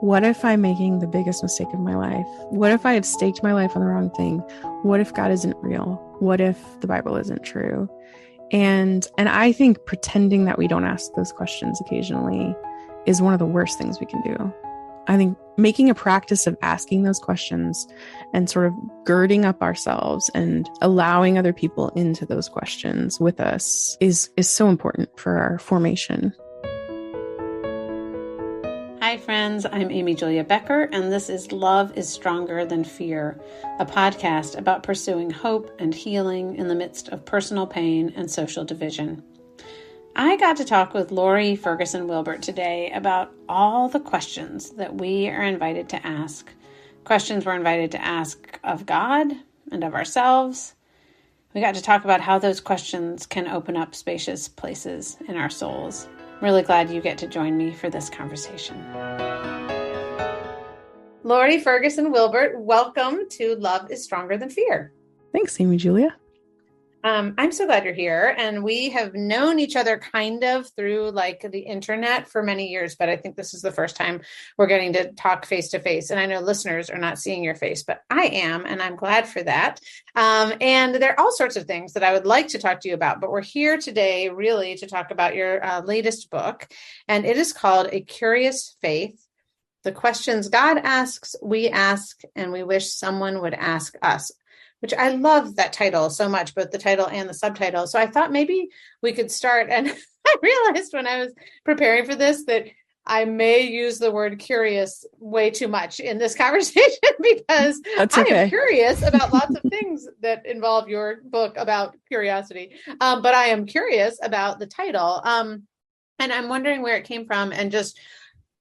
What if I'm making the biggest mistake of my life? What if I have staked my life on the wrong thing? What if God isn't real? What if the Bible isn't true? And I think pretending that we don't ask those questions occasionally is one of the worst things we can do. I think making a practice of asking those questions and sort of girding up ourselves and allowing other people into those questions with us is so important for our formation. Hi friends, I'm Amy Julia Becker, and this is Love is Stronger Than Fear, a podcast about pursuing hope and healing in the midst of personal pain and social division. I got to talk with Lori Ferguson Wilbert today about all the questions that we are invited to ask. Questions we're invited to ask of God and of ourselves. We got to talk about how those questions can open up spacious places in our souls. Really glad you get to join me for this conversation. Lori Ferguson Wilbert, welcome to Love is Stronger Than Fear. Thanks, Amy Julia. I'm so glad you're here. And we have known each other kind of through like the internet for many years, but I think this is the first time we're getting to talk face to face. And I know listeners are not seeing your face, but I am, and I'm glad for that. And there are all sorts of things that I would like to talk to you about, but we're here today really to talk about your latest book. And it is called A Curious Faith: The Questions God Asks, We Ask, and We Wish Someone Would Ask Us. Which I love that title so much, both the title and the subtitle. So I thought maybe we could start. And I realized when I was preparing for this that I may use the word curious way too much in this conversation because I am curious about lots of things that involve your book about curiosity. But I am curious about the title. And I'm wondering where it came from and just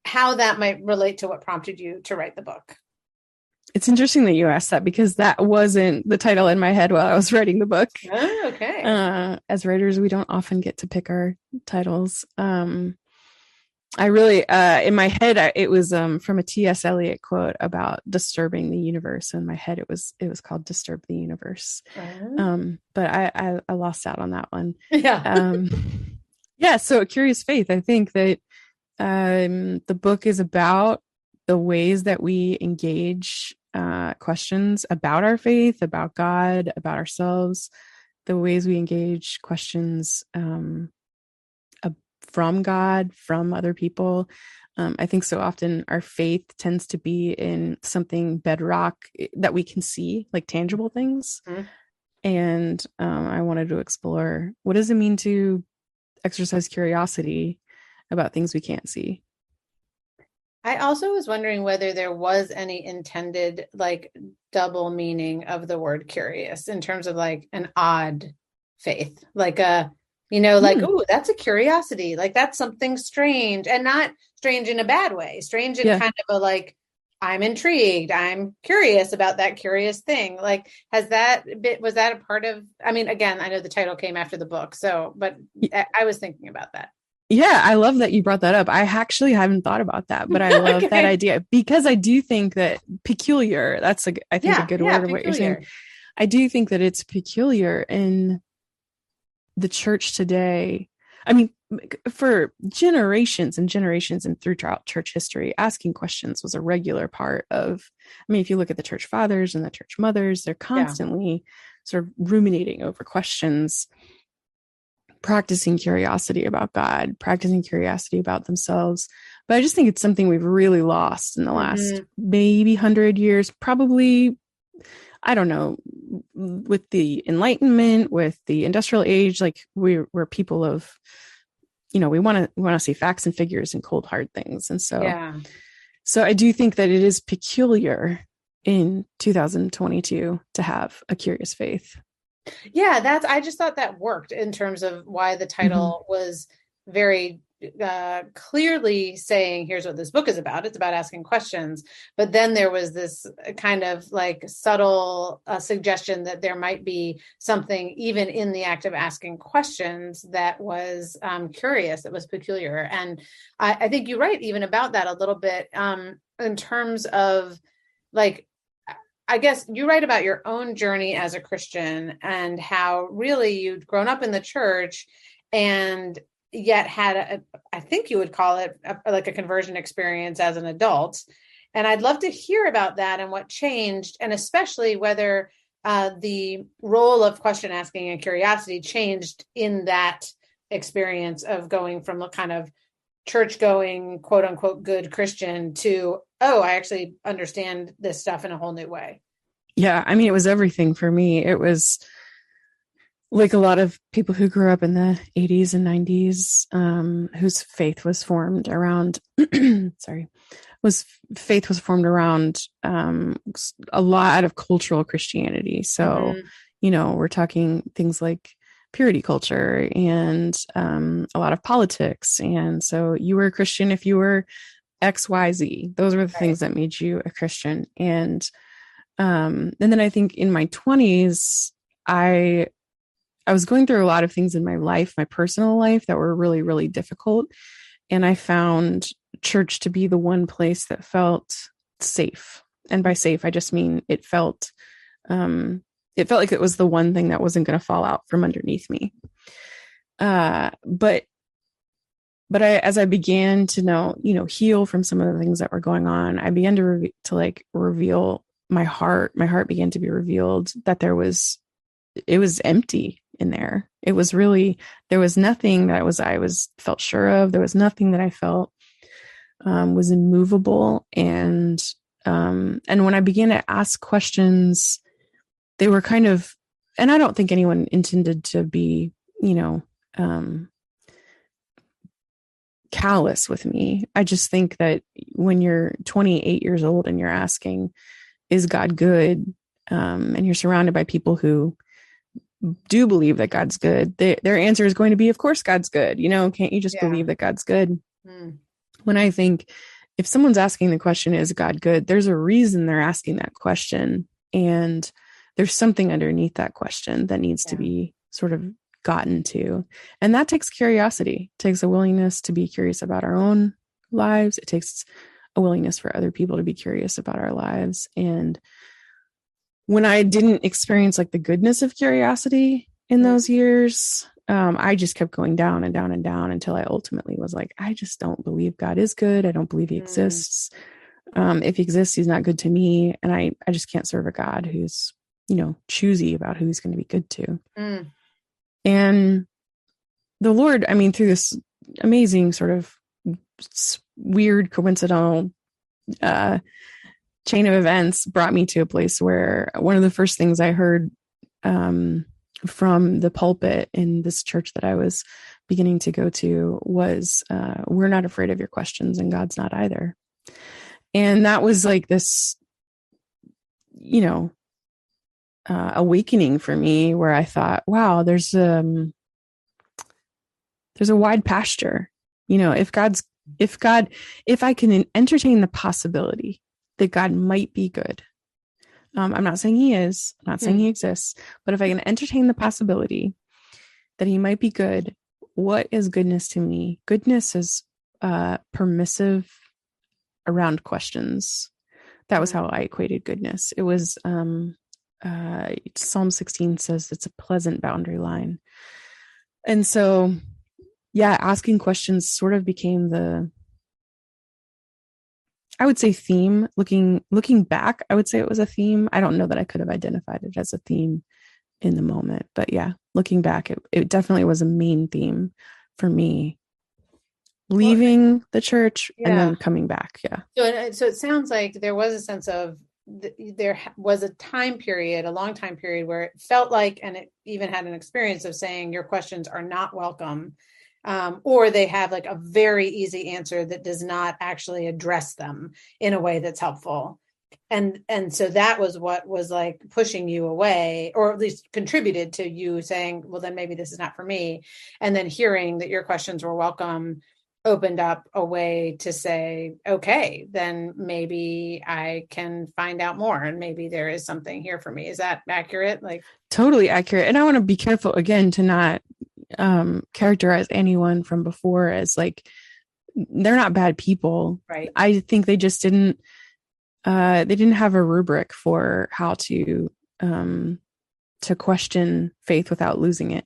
how that might relate to what prompted you to write the book. It's interesting that you asked that because that wasn't the title in my head while I was writing the book. Oh, okay. As writers, we don't often get to pick our titles. I really, in my head, it was from a T.S. Eliot quote about disturbing the universe. In my head, it was called Disturb the Universe. But I lost out on that one. Yeah. Yeah. So A Curious Faith, I think that the book is about the ways that we engage questions about our faith, about God, about ourselves, the ways we engage questions from God, from other people. I think so often our faith tends to be in something bedrock that we can see, like tangible things. Mm-hmm. And I wanted to explore, what does it mean to exercise curiosity about things we can't see? I also was wondering whether there was any intended like double meaning of the word curious in terms of like an odd faith, like oh, that's a curiosity, like that's something strange, and not strange in a bad way, strange in kind of a like, I'm intrigued, I'm curious about that curious thing. Like, was that a part of, I mean, again, I know the title came after the book, but I was thinking about that. Yeah, I love that you brought that up. I actually haven't thought about that, but I love that idea because I do think that peculiar, that's a good word of what you're saying. I do think that it's peculiar in the church today. I mean, for generations and generations and throughout church history, asking questions was a regular part of, I mean, if you look at the church fathers and the church mothers, they're constantly sort of ruminating over questions, practicing curiosity about God, practicing curiosity about themselves. But I just think it's something we've really lost in the last maybe 100 years, probably, I don't know, with the Enlightenment, with the industrial age, like we're people of, we want to see facts and figures and cold, hard things. And so I do think that it is peculiar in 2022 to have a curious faith. Yeah, I just thought that worked in terms of why the title was very clearly saying, here's what this book is about. It's about asking questions. But then there was this kind of like subtle suggestion that there might be something even in the act of asking questions that was curious, that was peculiar. And I think you're right even about that a little bit in terms of like, I guess you write about your own journey as a Christian and how really you'd grown up in the church and yet had I think you would call it like a conversion experience as an adult. And I'd love to hear about that and what changed, and especially whether the role of question asking and curiosity changed in that experience of going from a kind of church going, quote unquote, good Christian to, oh, I actually understand this stuff in a whole new way. Yeah. I mean, it was everything for me. It was like a lot of people who grew up in the 80s and 90s, whose faith was formed around, faith was formed around a lot of cultural Christianity. So, we're talking things like purity culture and a lot of politics. And so you were a Christian if you were XYZ. Those were the things that made you a Christian. And then I think in my 20s, I was going through a lot of things in my life, my personal life, that were really, really difficult. And I found church to be the one place that felt safe. And by safe, I just mean it felt like it was the one thing that wasn't going to fall out from underneath me. But as I began to heal from some of the things that were going on, I began to reveal my heart. My heart began to be revealed that it was empty in there. It was really, there was nothing that I felt sure of. There was nothing that I felt was immovable. And when I began to ask questions, they were kind of, and I don't think anyone intended to be, callous with me. I just think that when you're 28 years old and you're asking, is God good? And you're surrounded by people who do believe that God's good, their answer is going to be, of course, God's good. Can't you just believe that God's good? When I think if someone's asking the question, is God good? There's a reason they're asking that question. And there's something underneath that question that needs to be sort of gotten to. And that takes curiosity, takes a willingness to be curious about our own lives. It takes a willingness for other people to be curious about our lives. And when I didn't experience like the goodness of curiosity in those years, I just kept going down and down and down until I ultimately was like, I just don't believe God is good. I don't believe he exists. If he exists, he's not good to me. And I just can't serve a God who's, choosy about who he's going to be good to. And the Lord, I mean, through this amazing sort of weird coincidental chain of events, brought me to a place where one of the first things I heard from the pulpit in this church that I was beginning to go to was, we're not afraid of your questions and God's not either. And that was like this, awakening for me, where I thought, wow, there's a wide pasture. If I can entertain the possibility that God might be good. I'm not saying he is, I'm not saying he exists, but if I can entertain the possibility that he might be good, what is goodness to me? Goodness is permissive around questions. That was how I equated goodness. It was Psalm 16 says it's a pleasant boundary line. And so, asking questions sort of became I would say theme. Looking back, I would say it was a theme. I don't know that I could have identified it as a theme in the moment, but looking back, it definitely was a main theme for me, leaving the church and then coming back. So it sounds like there was a sense of, there was a long time period where it felt like, and it even had an experience of saying your questions are not welcome, or they have like a very easy answer that does not actually address them in a way that's helpful. And so that was what was like pushing you away, or at least contributed to you saying, well, then maybe this is not for me. And then hearing that your questions were welcome opened up a way to say, okay, then maybe I can find out more and maybe there is something here for me. Is that accurate? Like, totally accurate. And I want to be careful again to not characterize anyone from before as like, they're not bad people. Right. I think they just didn't have a rubric for how to question faith without losing it.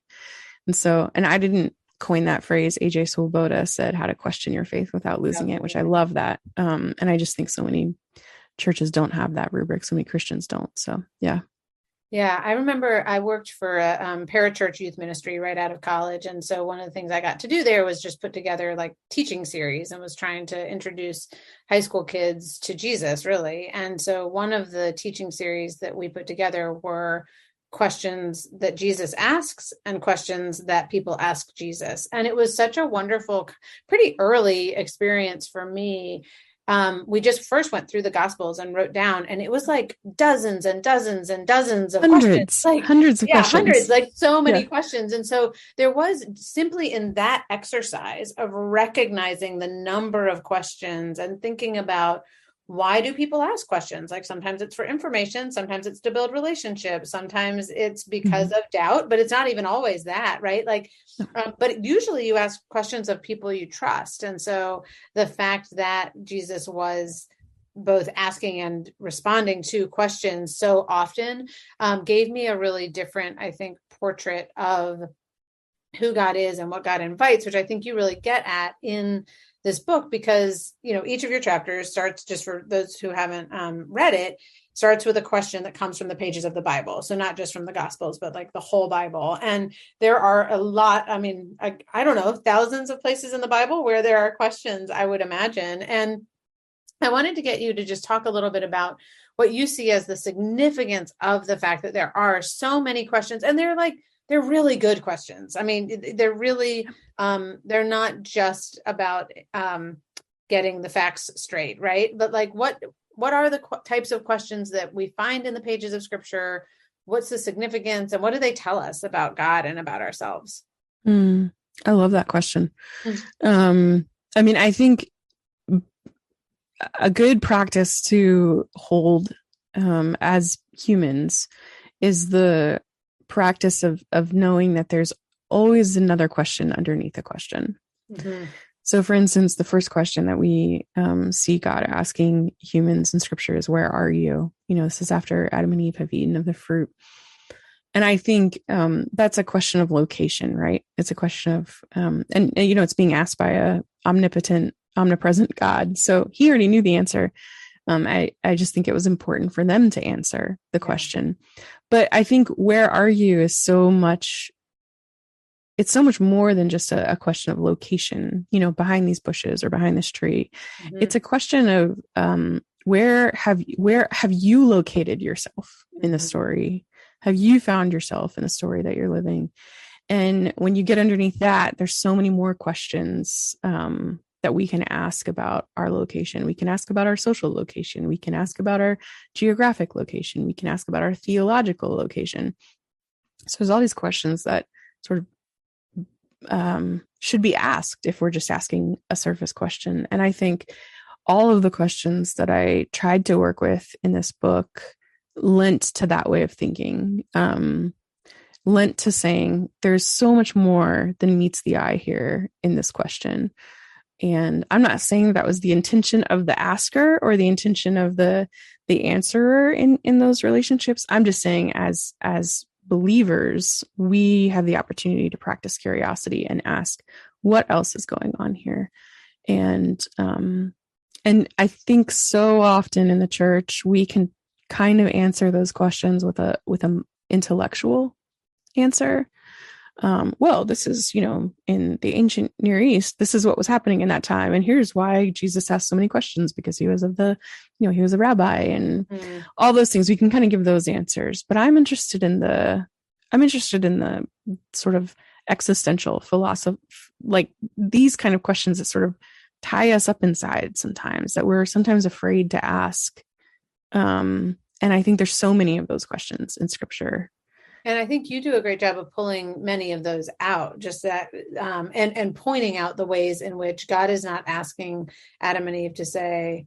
And I didn't coined that phrase. AJ Swoboda said how to question your faith without losing it, which I love that. And I just think so many churches don't have that rubric. So many Christians don't. So, yeah. Yeah, I remember I worked for a parachurch youth ministry right out of college. And so one of the things I got to do there was just put together like teaching series and was trying to introduce high school kids to Jesus, really. And so one of the teaching series that we put together were questions that Jesus asks and questions that people ask Jesus. And it was such a wonderful, pretty early experience for me. We just first went through the Gospels and wrote down, and it was like dozens and dozens and dozens of questions, like hundreds of questions. Hundreds, like so many questions. And so there was simply in that exercise of recognizing the number of questions and thinking about, why do people ask questions? Like sometimes it's for information, sometimes it's to build relationships, sometimes it's because of doubt, but it's not even always that, right? Like, but usually you ask questions of people you trust. And so the fact that Jesus was both asking and responding to questions so often gave me a really different, I think, portrait of who God is and what God invites, which I think you really get at in this book, because, you know, each of your chapters starts, just for those who haven't read it, starts with a question that comes from the pages of the Bible. So not just from the Gospels, but like the whole Bible. And there are a lot, I mean, I don't know, thousands of places in the Bible where there are questions, I would imagine. And I wanted to get you to just talk a little bit about what you see as the significance of the fact that there are so many questions, and they're really good questions. I mean, they're really, they're not just about getting the facts straight, right? But like, what are the types of questions that we find in the pages of Scripture? What's the significance, and what do they tell us about God and about ourselves? I love that question. I mean, I think a good practice to hold as humans is the practice of knowing that there's always another question underneath a question. So for instance, the first question that we see God asking humans in Scripture is, where are you? You know, this is after Adam and Eve have eaten of the fruit. And I think that's a question of location, right? It's a question of, and you know, it's being asked by a omnipresent God. So he already knew the answer. I just think it was important for them to answer the question. But I think where are you is so much more than just a question of location, you know, behind these bushes or behind this tree. It's a question of where have you located yourself in the story? Have you found yourself in the story that you're living? And when you get underneath that, there's so many more questions that we can ask about our location. We can ask about our social location. We can ask about our geographic location. We can ask about our theological location. So there's all these questions that sort of should be asked if we're just asking a surface question. And I think all of the questions that I tried to work with in this book lent to that way of thinking, lent to saying there's so much more than meets the eye here in this question. And I'm not saying that was the intention of the asker or the intention of the answerer in those relationships. I'm just saying as believers, we have the opportunity to practice curiosity and ask, what else is going on here? And I think so often in the church, we can kind of answer those questions with an intellectual answer. Well, this is, you know, in the ancient Near East, this is what was happening in that time. And here's why Jesus asked so many questions, because he was he was a rabbi and all those things. We can kind of give those answers, but I'm interested in the sort of existential philosophy, like these kind of questions that sort of tie us up inside sometimes, that we're sometimes afraid to ask. And I think there's so many of those questions in Scripture. And I think you do a great job of pulling many of those out, just that, and pointing out the ways in which God is not asking Adam and Eve to say,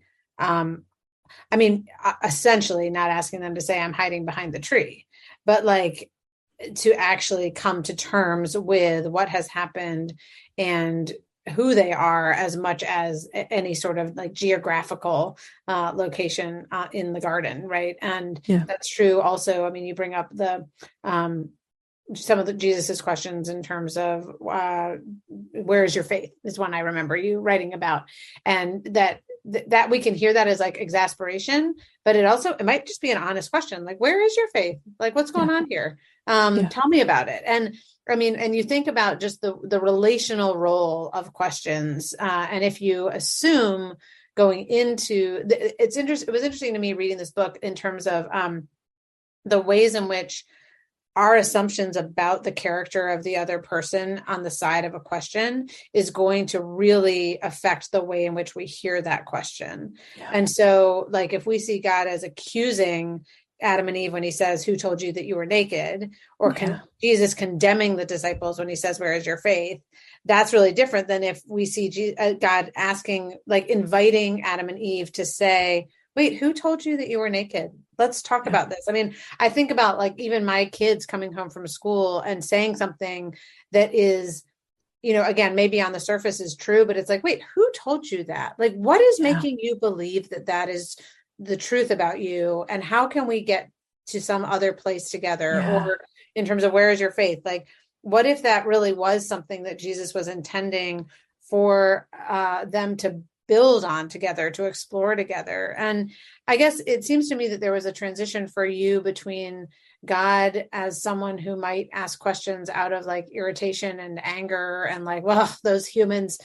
essentially not asking them to say, I'm hiding behind the tree, but like to actually come to terms with what has happened and who they are, as much as any sort of like geographical location in the garden, right? And that's true also. I mean, you bring up the some of the Jesus's questions in terms of where is your faith is one I remember you writing about, and that we can hear that as like exasperation, but it might just be an honest question, like, where is your faith? Like, what's going on here? Tell me about it. And I mean, and you think about just the relational role of questions, and if you assume going into it was interesting to me reading this book in terms of the ways in which our assumptions about the character of the other person on the side of a question is going to really affect the way in which we hear that question. Yeah. And so, like, if we see God as accusing Adam and Eve when he says, who told you that you were naked? Or Jesus condemning the disciples when he says, where is your faith? That's really different than if we see God asking, like, inviting Adam and Eve to say, wait, who told you that you were naked? Let's talk about this. I mean, I think about, like, even my kids coming home from school and saying something that is, you know, again, maybe on the surface is true, but it's like, wait, who told you that? Like, what is making you believe that is the truth about you? And how can we get to some other place together? Or in terms of where is your faith? Like, what if that really was something that Jesus was intending for them to build on together, to explore together? And I guess it seems to me that there was a transition for you between God as someone who might ask questions out of, like, irritation and anger and, like, well, those humans,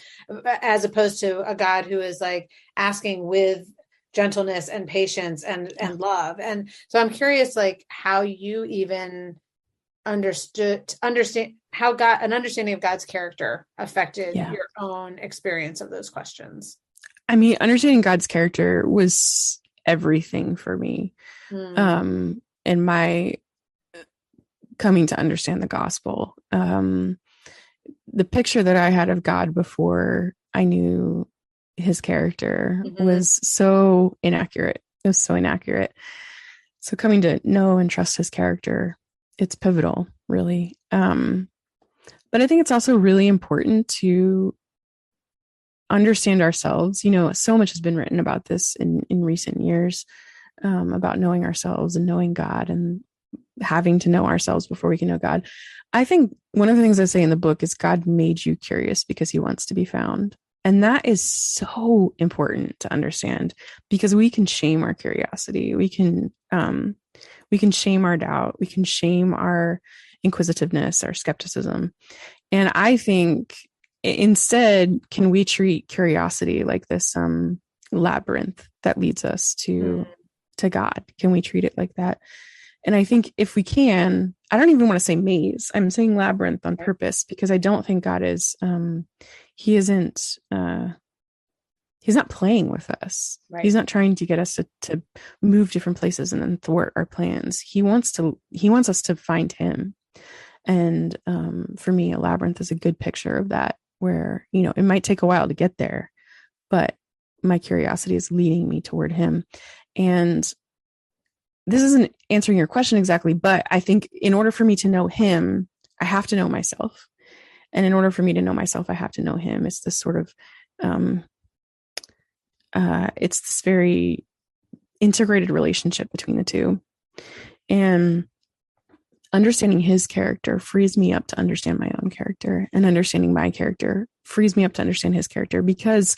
as opposed to a God who is, like, asking with gentleness and patience and love. And so I'm curious, like, how you even understand how an understanding of God's character affected your own experience of those questions. I mean, understanding God's character was everything for me. In my coming to understand the gospel. The picture that I had of God before I knew his character was so inaccurate. It was so inaccurate. So coming to know and trust his character, it's pivotal, really. But I think it's also really important to understand ourselves. You know, so much has been written about this in recent years, about knowing ourselves and knowing God and having to know ourselves before we can know God. I think one of the things I say in the book is God made you curious because he wants to be found. And that is so important to understand, because we can shame our curiosity. We can shame our doubt. We can shame our inquisitiveness, our skepticism. And I think instead, can we treat curiosity like this labyrinth that leads us to God? Can we treat it like that? And I think if we can, I don't even want to say maze. I'm saying labyrinth on purpose, because I don't think God is, he's not playing with us. Right. He's not trying to get us to move different places and then thwart our plans. He wants us to find him. And for me, a labyrinth is a good picture of that, where, you know, it might take a while to get there, but my curiosity is leading me toward him. And this isn't answering your question exactly, but I think in order for me to know him, I have to know myself. And in order for me to know myself, I have to know him. It's this sort of, it's this very integrated relationship between the two. And understanding his character frees me up to understand my own character, and understanding my character frees me up to understand his character. Because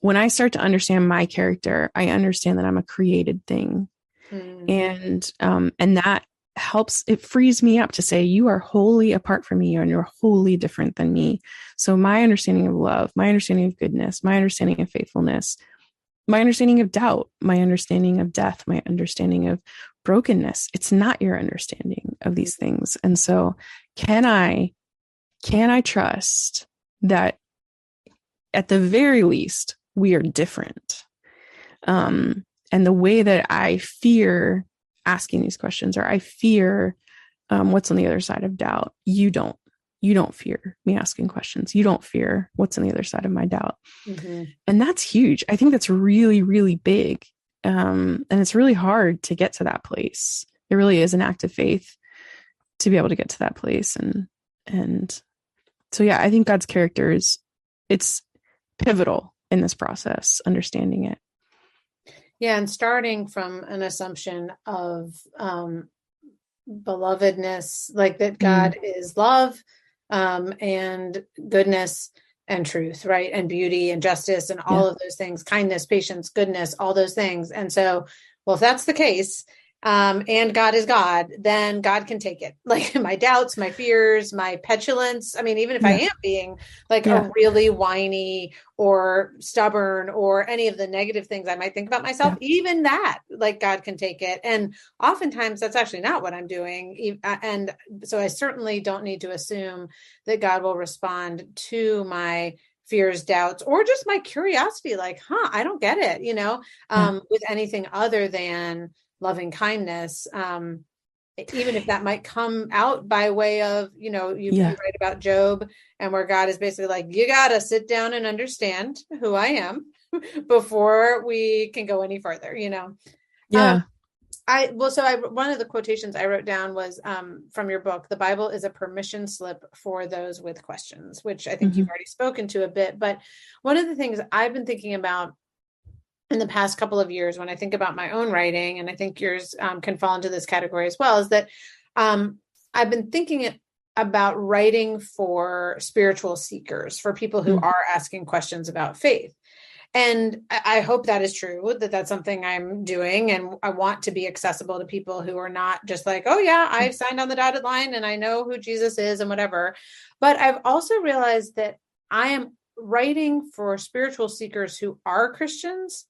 when I start to understand my character, I understand that I'm a created thing. And that helps, it frees me up to say, you are wholly apart from me and you're wholly different than me. So my understanding of love, my understanding of goodness, my understanding of faithfulness, my understanding of doubt, my understanding of death, my understanding of brokenness, it's not your understanding of these things. And so can I trust that at the very least we are different? And the way that I fear asking these questions, or I fear what's on the other side of doubt, you don't fear me asking questions. You don't fear what's on the other side of my doubt. And that's huge. I think that's really, really big. And it's really hard to get to that place. It really is an act of faith to be able to get to that place. And so, yeah, I think God's character it's pivotal in this process, understanding it. Yeah. And starting from an assumption of belovedness, like that God is love, and goodness and truth, right? And beauty and justice and all of those things, kindness, patience, goodness, all those things. And so, well, if that's the case, and God is God, then God can take it. Like my doubts, my fears, my petulance. I mean, even if I am being like a really whiny or stubborn or any of the negative things I might think about myself, even that, like God can take it. And oftentimes that's actually not what I'm doing. And so I certainly don't need to assume that God will respond to my fears, doubts, or just my curiosity, like, I don't get it, with anything other than loving kindness, even if that might come out by way of, you write about Job, and where God is basically like, you got to sit down and understand who I am before we can go any further, one of the quotations I wrote down was from your book, "The Bible is a permission slip for those with questions," which I think you've already spoken to a bit. But one of the things I've been thinking about in the past couple of years, when I think about my own writing, and I think yours can fall into this category as well, is that I've been thinking about writing for spiritual seekers, for people who are asking questions about faith. And I hope that is true, that that's something I'm doing. And I want to be accessible to people who are not just like, oh yeah, I've signed on the dotted line and I know who Jesus is and whatever. But I've also realized that I am writing for spiritual seekers who are Christians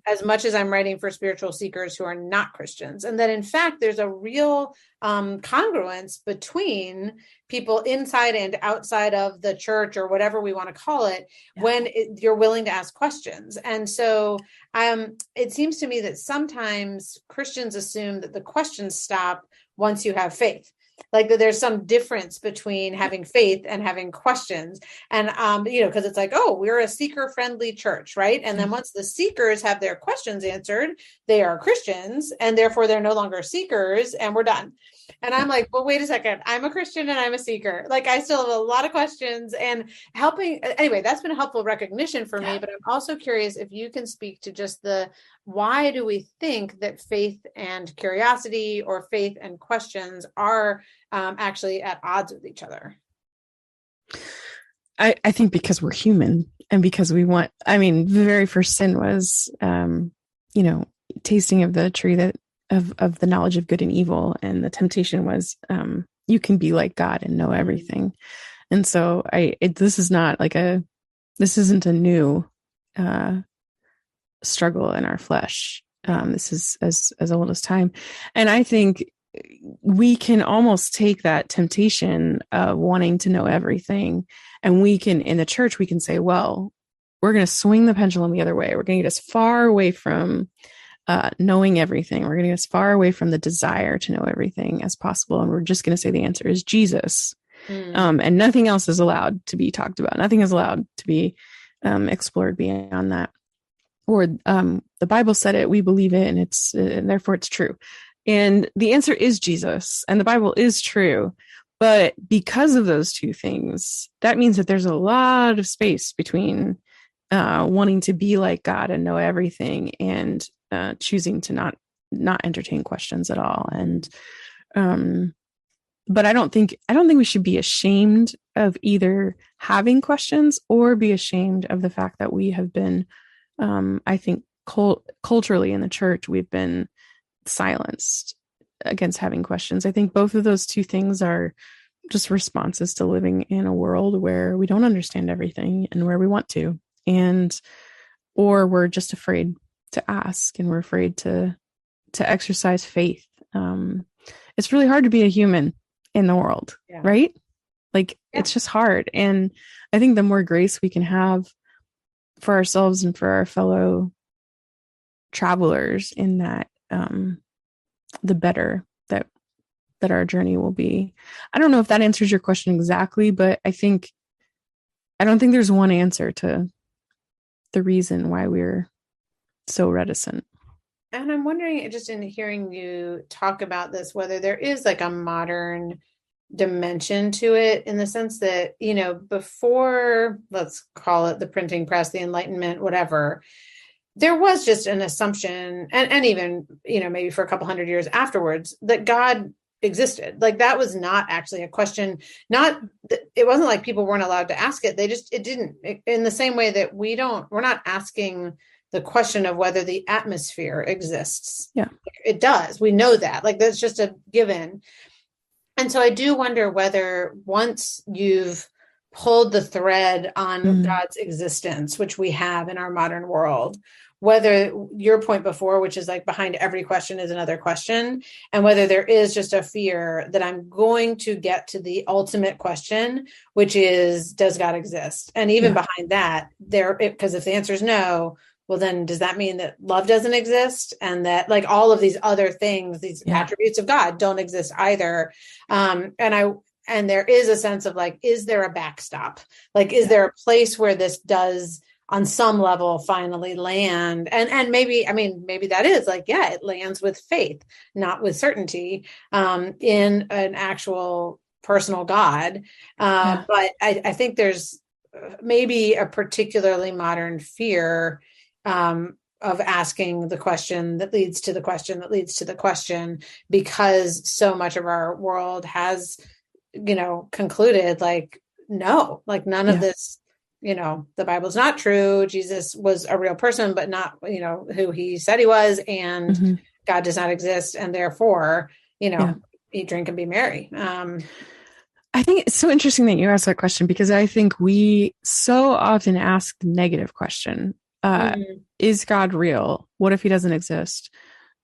as much as I'm writing for spiritual seekers who are not Christians. And that in fact, there's a real congruence between people inside and outside of the church, or whatever we want to call it, when you're willing to ask questions. And so it seems to me that sometimes Christians assume that the questions stop once you have faith. Like that there's some difference between having faith and having questions. And, because it's like, oh, we're a seeker friendly church, right? And then once the seekers have their questions answered, they are Christians, and therefore they're no longer seekers, and we're done. And I'm like, well, wait a second. I'm a Christian and I'm a seeker. Like I still have a lot of questions, and anyway, that's been a helpful recognition for me. But I'm also curious if you can speak to just why do we think that faith and curiosity, or faith and questions, are actually at odds with each other? I think because we're human, and because the very first sin was, tasting of the tree of the knowledge of good and evil. And the temptation was, you can be like God and know everything. And so this isn't a new struggle in our flesh. This is as old as time. And I think we can almost take that temptation of wanting to know everything, and we can, in the church, we can say, well, we're going to swing the pendulum the other way. We're going to get as far away from knowing everything. We're going to get as far away from the desire to know everything as possible. And we're just going to say the answer is Jesus. And nothing else is allowed to be talked about. Nothing is allowed to be explored beyond that. Or the Bible said it, we believe it, and therefore it's true. And the answer is Jesus, and the Bible is true. But because of those two things, that means that there's a lot of space between wanting to be like God and know everything, and choosing to not entertain questions at all. And but I don't think we should be ashamed of either having questions, or be ashamed of the fact that we have been, I think culturally in the church, we've been silenced against having questions. I think both of those two things are just responses to living in a world where we don't understand everything, and where we want to, or we're just afraid to ask, and we're afraid to exercise faith. It's really hard to be a human in the world, right? Like it's just hard. And I think the more grace we can have for ourselves and for our fellow travelers in that, the better that our journey will be. I don't know if that answers your question exactly, but I don't think there's one answer to the reason why we're so reticent. And I'm wondering, just in hearing you talk about this, whether there is like a modern dimension to it, in the sense that, before, let's call it the printing press, the Enlightenment, whatever, there was just an assumption, and even, maybe for a couple hundred years afterwards, that God existed. Like that was not actually a question. It wasn't like people weren't allowed to ask it. It didn't, in the same way that we're not asking the question of whether the atmosphere exists. Yeah, it does. We know that, like, that's just a given. And so I do wonder whether once you've pulled the thread on God's existence, which we have in our modern world, whether your point before, which is like behind every question is another question, and whether there is just a fear that I'm going to get to the ultimate question, which is, does God exist? And even behind that, because if the answer is no, well, then does that mean that love doesn't exist? And that like all of these other things, these attributes of God don't exist either. And there is a sense of like, is there a backstop? Like, is there a place where this does on some level finally land? And maybe that is like, it lands with faith, not with certainty, in an actual personal God. But I think there's maybe a particularly modern fear of asking the question that leads to the question that leads to the question, because so much of our world has, concluded like, no, like none of this, the Bible's not true. Jesus was a real person, but not, who he said he was, and God does not exist. And therefore, eat, drink, and be merry. I think it's so interesting that you asked that question, because I think we so often ask the negative question. Is God real? What if he doesn't exist?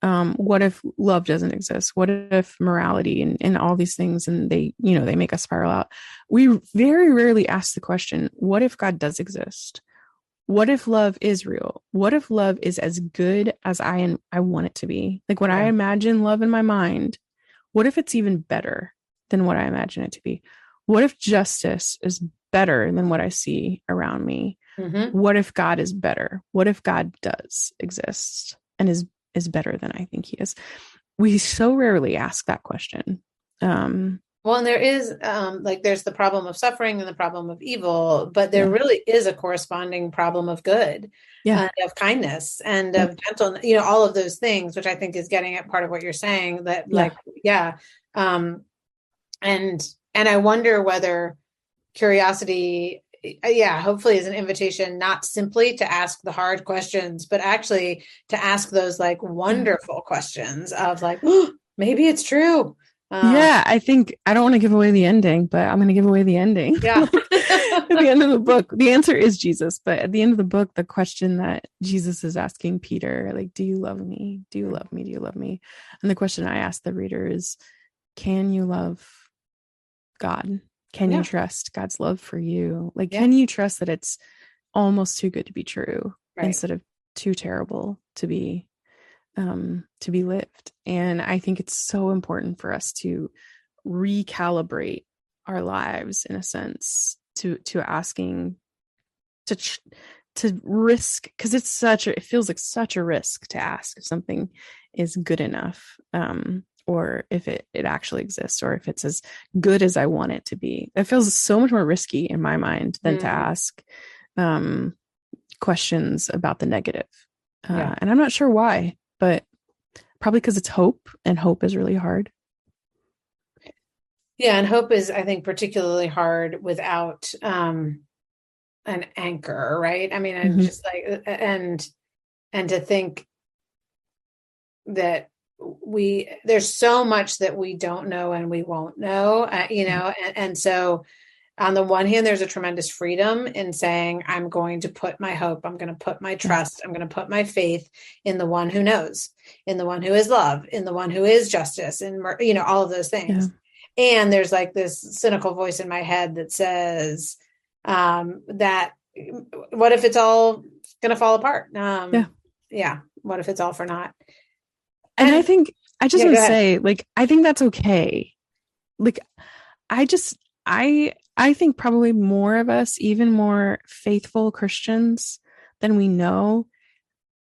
What if love doesn't exist? What if morality and all these things, and they make us spiral out? We very rarely ask the question, what if God does exist? What if love is real? What if love is as good as I want it to be? Like when I imagine love in my mind, what if it's even better than what I imagine it to be? What if justice is better than what I see around me? What if God is better? What if God does exist and is better than I think he is? We so rarely ask that question. Well, and there is there's the problem of suffering and the problem of evil, but there really is a corresponding problem of good, and of kindness and of gentleness, all of those things, which I think is getting at part of what you're saying, that and I wonder whether curiosity, hopefully is an invitation, not simply to ask the hard questions, but actually to ask those like wonderful questions of like, oh, maybe it's true. I think I don't want to give away the ending, but I'm going to give away the ending. Yeah. At the end of the book, the answer is Jesus. But at the end of the book, the question that Jesus is asking Peter, like, do you love me? Do you love me? Do you love me? And the question I ask the reader is, can you love God? Can you trust God's love for you? Like, can you trust that it's almost too good to be true, instead of too terrible to be lived? And I think it's so important for us to recalibrate our lives, in a sense, to asking to risk, because it feels like such a risk to ask if something is good enough, or if it actually exists, or if it's as good as I want it to be. It feels so much more risky in my mind than to ask questions about the negative. And I'm not sure why, but probably because it's hope, and hope is really hard. Yeah, and hope is, I think, particularly hard without an anchor, right? I mean, I'm just like, and to think that there's so much that we don't know and we won't know, and so on the one hand, there's a tremendous freedom in saying, I'm going to put my hope, I'm going to put my trust, I'm going to put my faith in the one who knows, in the one who is love, in the one who is justice, and all of those things. And there's like this cynical voice in my head that says, that what if it's all going to fall apart? What if it's all for naught? And I think, I just want to say, like, I think that's okay. Like, I think probably more of us, even more faithful Christians than we know,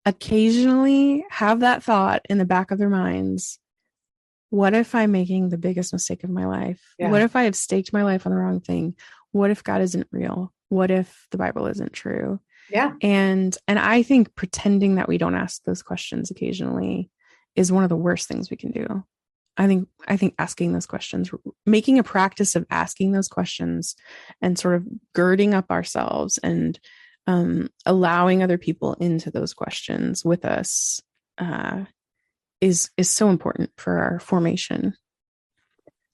occasionally have that thought in the back of their minds. What if I'm making the biggest mistake of my life? What if I have staked my life on the wrong thing? What if God isn't real? What if the Bible isn't true? And I think pretending that we don't ask those questions occasionally is one of the worst things we can do. I think asking those questions, making a practice of asking those questions and sort of girding up ourselves and allowing other people into those questions with us is so important for our formation.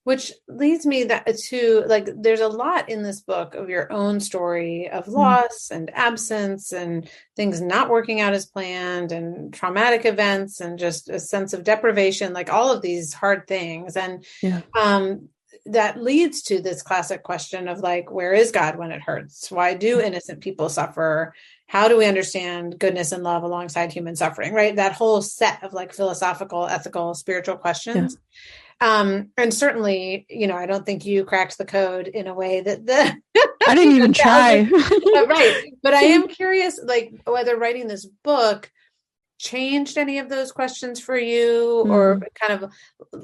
Which leads me to like, there's a lot in this book of your own story of loss and absence and things not working out as planned and traumatic events and just a sense of deprivation, like all of these hard things. And that leads to this classic question of like, where is God when it hurts? Why do innocent people suffer? How do we understand goodness and love alongside human suffering, right? That whole set of like philosophical, ethical, spiritual questions. And certainly, I don't think you cracked the code in a way that I didn't even try. Right. But I am curious, like, whether writing this book changed any of those questions for you or kind of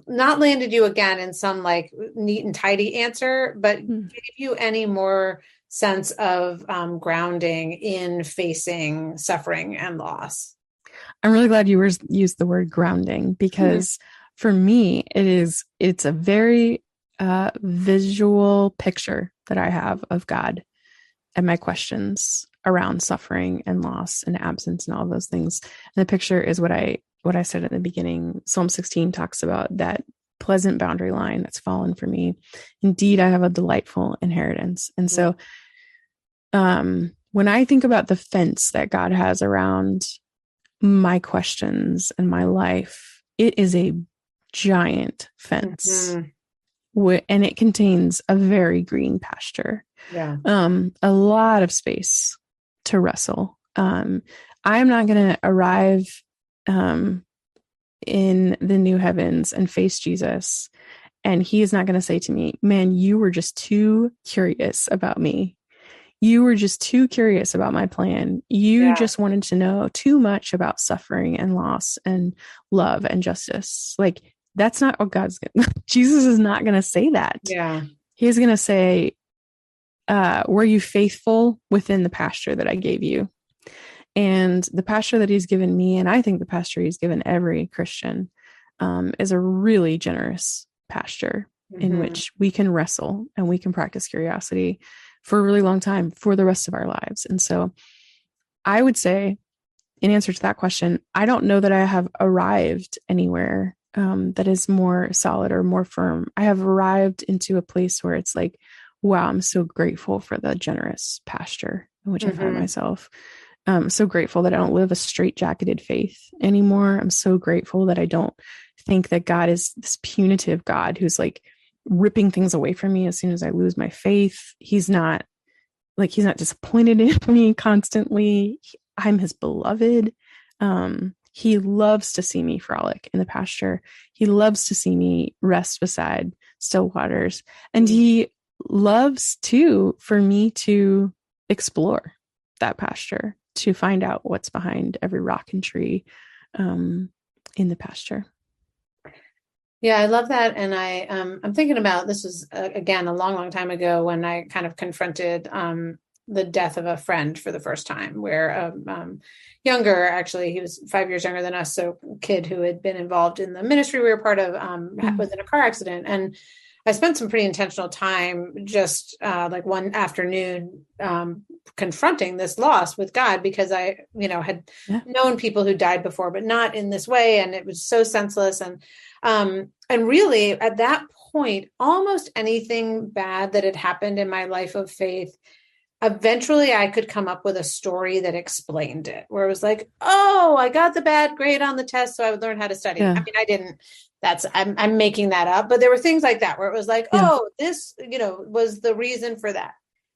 not landed you again in some like neat and tidy answer, but gave you any more sense of grounding in facing suffering and loss. I'm really glad you used the word grounding, because for me, it's a very visual picture that I have of God and my questions around suffering and loss and absence and all those things. And the picture is what I said at the beginning. Psalm 16 talks about that pleasant boundary line that's fallen for me. Indeed, I have a delightful inheritance. And so when I think about the fence that God has around my questions and my life, it is a giant fence, and it contains a very green pasture. A lot of space to wrestle. I'm not going to arrive in the new heavens and face Jesus, and he is not going to say to me, man, you were just too curious about me. You were just too curious about my plan. You just wanted to know too much about suffering and loss and love and justice. Like, that's not what Jesus is not going to say that. He's going to say, were you faithful within the pasture that I gave you? And the pasture that he's given me, and I think the pasture he's given every Christian, is a really generous pasture in which we can wrestle and we can practice curiosity for a really long time for the rest of our lives. And so I would say, in answer to that question, I don't know that I have arrived anywhere that is more solid or more firm. I have arrived into a place where it's like, wow, I'm so grateful for the generous pasture in which I find myself. I'm so grateful that I don't live a straitjacketed faith anymore. I'm so grateful that I don't think that God is this punitive God who's like ripping things away from me as soon as I lose my faith. He's not disappointed in me constantly. I'm his beloved. He loves to see me frolic in the pasture. He loves to see me rest beside still waters. And he loves too for me to explore that pasture, to find out what's behind every rock and tree in the pasture. Yeah, I love that. And I'm thinking about, this was again a long, long time ago when I kind of confronted the death of a friend for the first time, where younger, actually, he was 5 years younger than us. So a kid who had been involved in the ministry we were part of was in a car accident. And I spent some pretty intentional time just like one afternoon confronting this loss with God, because I, had known people who died before, but not in this way. And it was so senseless. And really at that point, almost anything bad that had happened in my life of faith, eventually I could come up with a story that explained it, where it was like, oh, I got the bad grade on the test, so I would learn how to study. I mean, I didn't, I'm making that up, but there were things like that where it was like, oh, this, was the reason for that.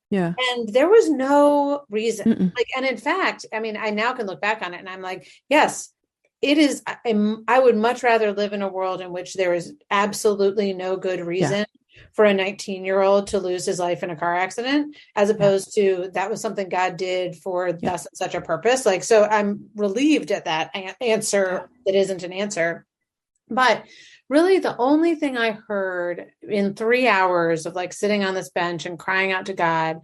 Yeah. And there was no reason. And in fact, I mean, I now can look back on it and I'm like, yes, it is. I would much rather live in a world in which there is absolutely no good reason for a 19-year-old to lose his life in a car accident, as opposed to that was something God did for thus and such a purpose. Like, so I'm relieved at that answer that isn't an answer. But really the only thing I heard in 3 hours of like sitting on this bench and crying out to God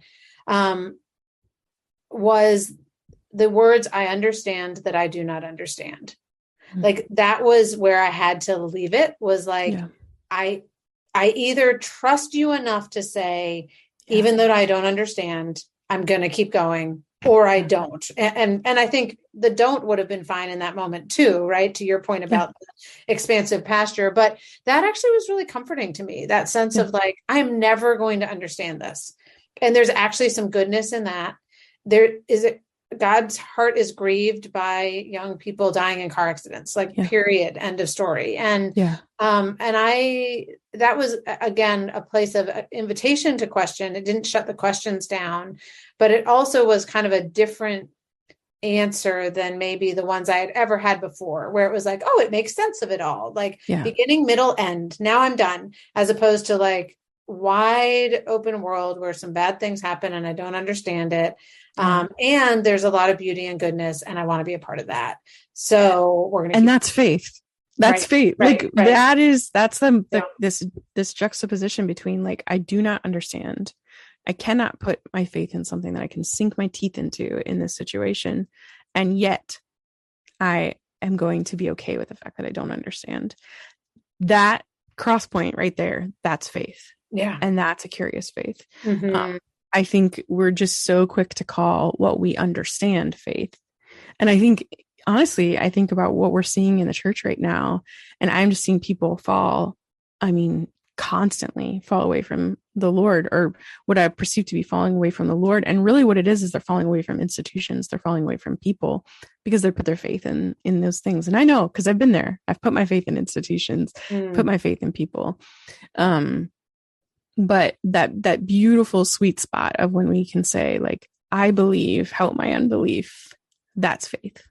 was the words, I understand that I do not understand. Like, that was where I had to leave it, was like, I either trust you enough to say, even though I don't understand, I'm going to keep going, or I don't. And I think the don't would have been fine in that moment too, right? To your point about the expansive pasture, but that actually was really comforting to me, that sense of like, I'm never going to understand this. And there's actually some goodness in that. God's heart is grieved by young people dying in car accidents, like period, end of story. And, that was again, a place of invitation to question. It didn't shut the questions down, but it also was kind of a different answer than maybe the ones I had ever had before, where it was like, oh, it makes sense of it all. Like beginning, middle, end. Now I'm done, as opposed to like wide open world where some bad things happen and I don't understand it. And there's a lot of beauty and goodness, and I want to be a part of that. So we're going to, and that's faith. That's faith. Like that's this juxtaposition between like, I do not understand. I cannot put my faith in something that I can sink my teeth into in this situation. And yet I am going to be okay with the fact that I don't understand. That cross point right there, that's faith. Yeah. And that's a curious faith. Mm-hmm. I think we're just so quick to call what we understand faith. And I think, honestly, I think about what we're seeing in the church right now, and I'm just seeing people constantly fall away from the Lord, or what I perceive to be falling away from the Lord. And really what it is they're falling away from institutions. They're falling away from people because they put their faith in those things. And I know, because I've been there. I've put my faith in institutions, put my faith in people. But that beautiful sweet spot of when we can say like, I believe, help my unbelief. That's faith.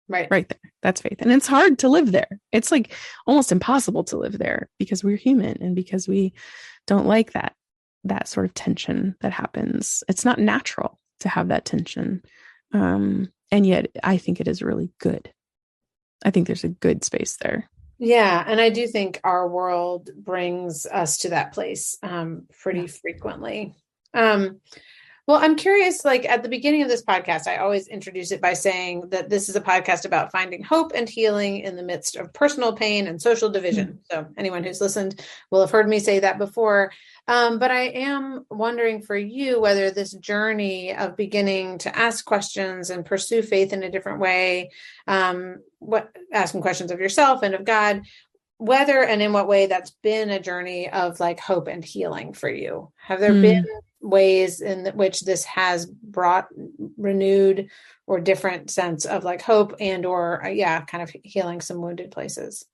Right there. That's faith. And it's hard to live there. It's like almost impossible to live there because we're human and because we don't like that sort of tension that happens. It's not natural to have that tension. And yet I think it is really good. I think there's a good space there. Yeah. And I do think our world brings us to that place pretty frequently. Well, I'm curious, like at the beginning of this podcast, I always introduce it by saying that this is a podcast about finding hope and healing in the midst of personal pain and social division. So anyone who's listened will have heard me say that before. But I am wondering for you whether this journey of beginning to ask questions and pursue faith in a different way, asking questions of yourself and of God, whether and in what way that's been a journey of like hope and healing for you. Have there been ways in which this has brought renewed or different sense of like hope and or kind of healing some wounded places?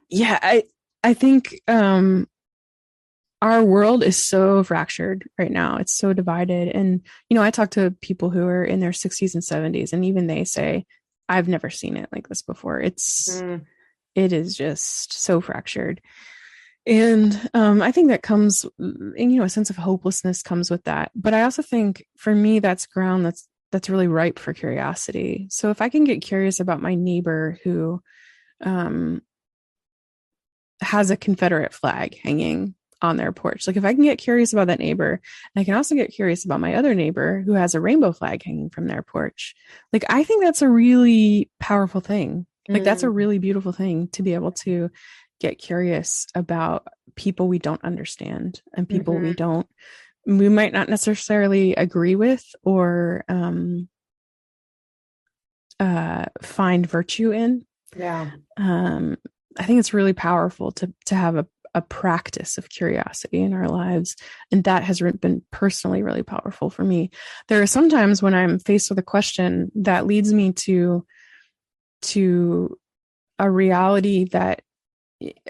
Yeah, I think our world is so fractured right now. It's so divided. And, I talk to people who are in their 60s and 70s, and even they say, I've never seen it like this before. It is just so fractured. And I think that comes, a sense of hopelessness comes with that. But I also think for me, that's ground that's really ripe for curiosity. So if I can get curious about my neighbor who has a Confederate flag hanging on their porch, like if I can get curious about that neighbor, and I can also get curious about my other neighbor who has a rainbow flag hanging from their porch, like I think that's a really powerful thing. Like that's a really beautiful thing to be able to get curious about people we don't understand and people we might not necessarily agree with or find virtue in. Yeah. I think it's really powerful to have a practice of curiosity in our lives. And that has been personally really powerful for me. There are some times when I'm faced with a question that leads me to a reality that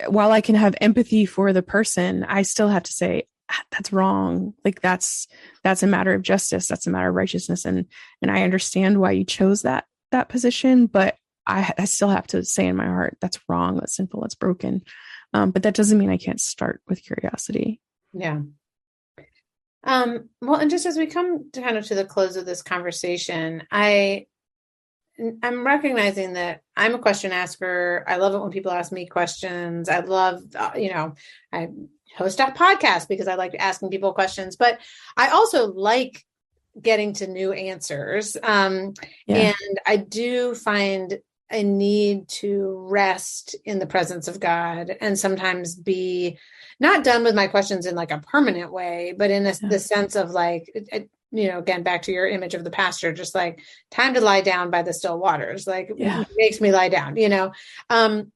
while I can have empathy for the person, I still have to say, that's wrong. Like that's a matter of justice. That's a matter of righteousness. And I understand why you chose that position, but I still have to say in my heart, that's wrong. That's sinful. That's broken. But that doesn't mean I can't start with curiosity. Yeah. Well, and just as we come to kind of to the close of this conversation, I'm recognizing that I'm a question asker. I love it when people ask me questions. I love, I host a podcast because I like asking people questions, but I also like getting to new answers. And I do find a need to rest in the presence of God and sometimes be not done with my questions in like a permanent way, but in the sense of like, again, back to your image of the pasture, just like time to lie down by the still waters, like it makes me lie down, and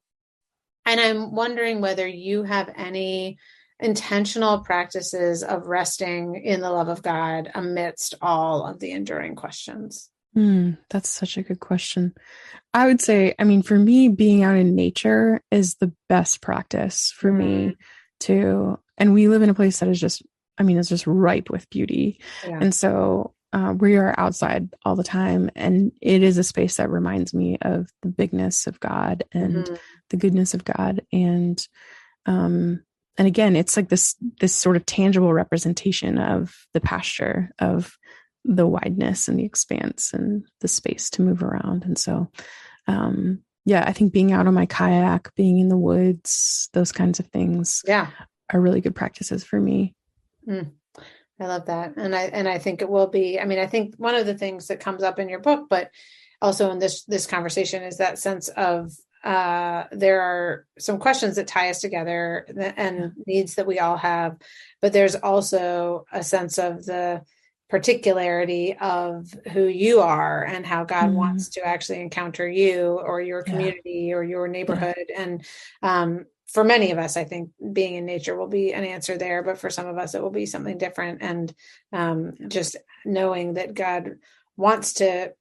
I'm wondering whether you have any intentional practices of resting in the love of God amidst all of the enduring questions. That's such a good question. I would say, I mean, for me, being out in nature is the best practice for me too. And we live in a place that is just, it's just ripe with beauty. Yeah. And so we are outside all the time. And it is a space that reminds me of the bigness of God and the goodness of God. And again, it's like this sort of tangible representation of the pasture, of the wideness and the expanse and the space to move around. And so, I think being out on my kayak, being in the woods, those kinds of things are really good practices for me. I love that. And I think it will be, I think one of the things that comes up in your book, but also in this conversation, is that sense of, there are some questions that tie us together and needs that we all have, but there's also a sense of the particularity of who you are and how God wants to actually encounter you or your community or your neighborhood. And for many of us, I think being in nature will be an answer there, but for some of us, it will be something different. And just knowing that God wants to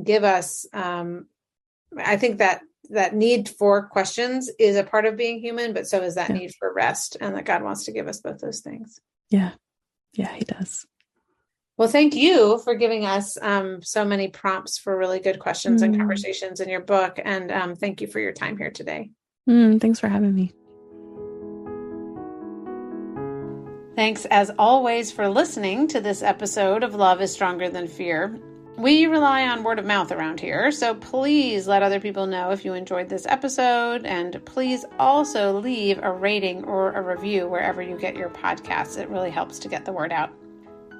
give us, I think that need for questions is a part of being human, but so is that need for rest, and that God wants to give us both those things. Yeah, he does. Well, thank you for giving us so many prompts for really good questions and conversations in your book. And thank you for your time here today. Thanks for having me. Thanks, as always, for listening to this episode of Love is Stronger Than Fear. We rely on word of mouth around here, so please let other people know if you enjoyed this episode, and please also leave a rating or a review wherever you get your podcasts. It really helps to get the word out.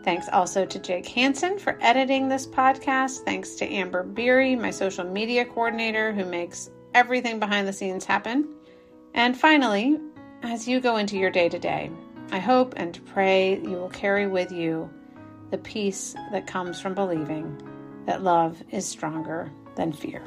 Thanks also to Jake Hansen for editing this podcast. Thanks to Amber Beery, my social media coordinator, who makes everything behind the scenes happen. And finally, as you go into your day-to-day, I hope and pray you will carry with you the peace that comes from believing that love is stronger than fear.